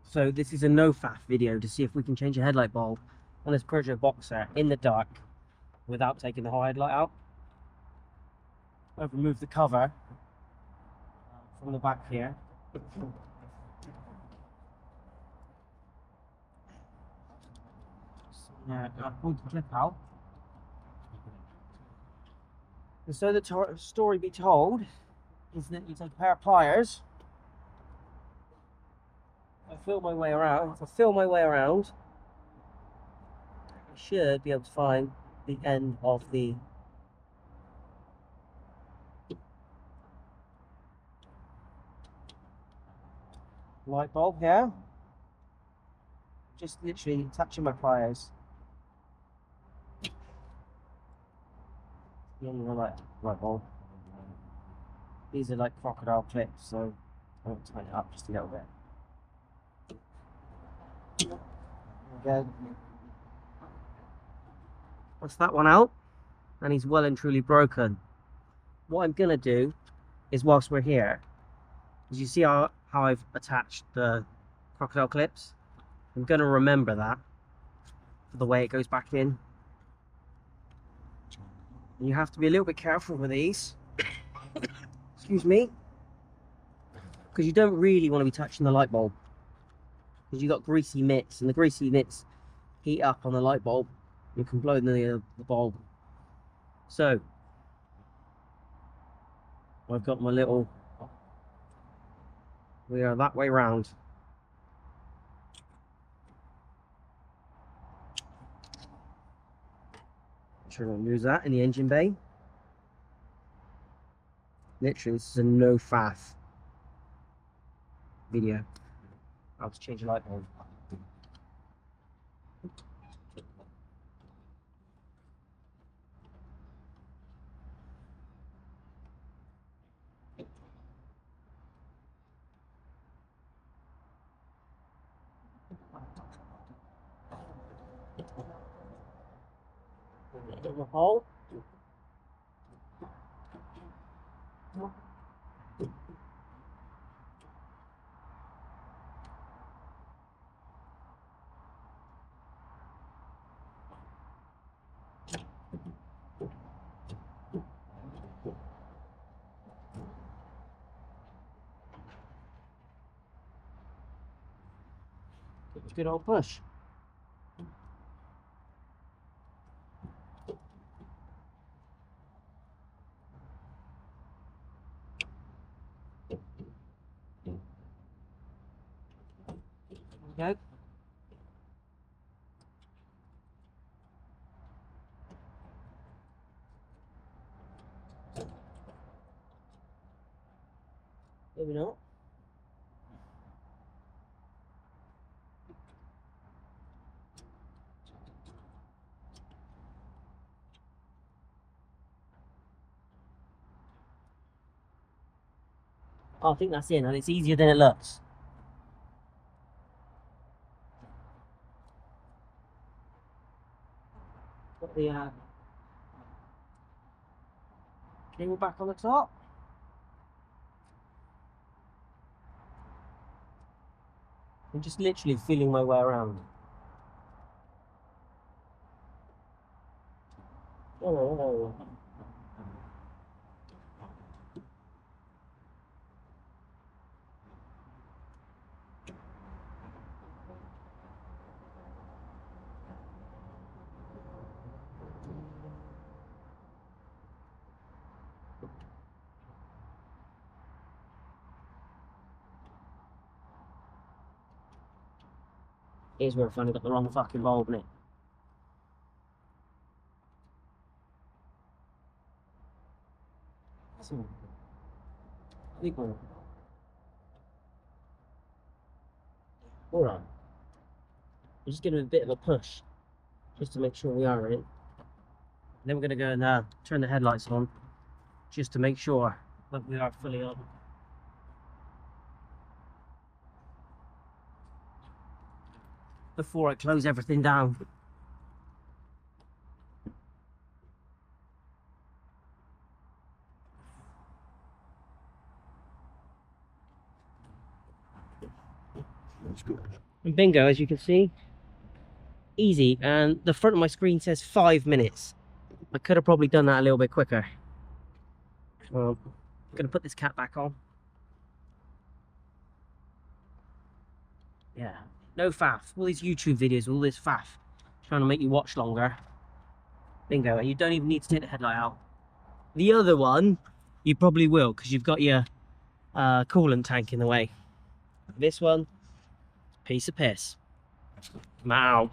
So this is a no faff video to see if we can change a headlight bulb on this Peugeot Boxer in the dark without taking the whole headlight out. I've removed the cover from the back here. I've pulled the clip out. And so the story be told is that you take a pair of pliers. I feel my way around. If I feel my way around, I should be able to find the end of the light bulb here. Just literally touching my pliers. The end of the light bulb. These are like crocodile clips, so I want to tighten it up just a little bit. There we go. That's that one out, and he's well and truly broken. What I'm gonna do is, whilst we're here, is you see how I've attached the crocodile clips? I'm gonna remember that for the way it goes back in. And you have to be a little bit careful with these. Excuse me, because you don't really want to be touching the light bulb, because you've got greasy mitts, and the greasy mitts heat up on the light bulb. You can blow the bulb. So I've got my little, we are that way round. Sure, don't lose that in the engine bay. Literally, this is a no faff video. I'll just change the light bulb. In the hole. Good old push. Okay. Maybe not. Oh, I think that's in, and it's easier than it looks. Got the cable back on the top. I'm just literally feeling my way around. Oh. Here's where I finally got the wrong fucking bulb in it. So, I think we're alright. We're just giving it a bit of a push, just to make sure we are in. Then we're going to go and turn the headlights on, just to make sure that we are fully on. Before I close everything down. Let's go. And bingo, as you can see, easy. And the front of my screen says 5 minutes. I could have probably done that a little bit quicker. I'm going to put this cap back on. Yeah, no faff. All these YouTube videos, all this faff, trying to make you watch longer. Bingo, and you don't even need to take the headlight out. The other one, you probably will, because you've got your coolant tank in the way. This one, piece of piss. Wow.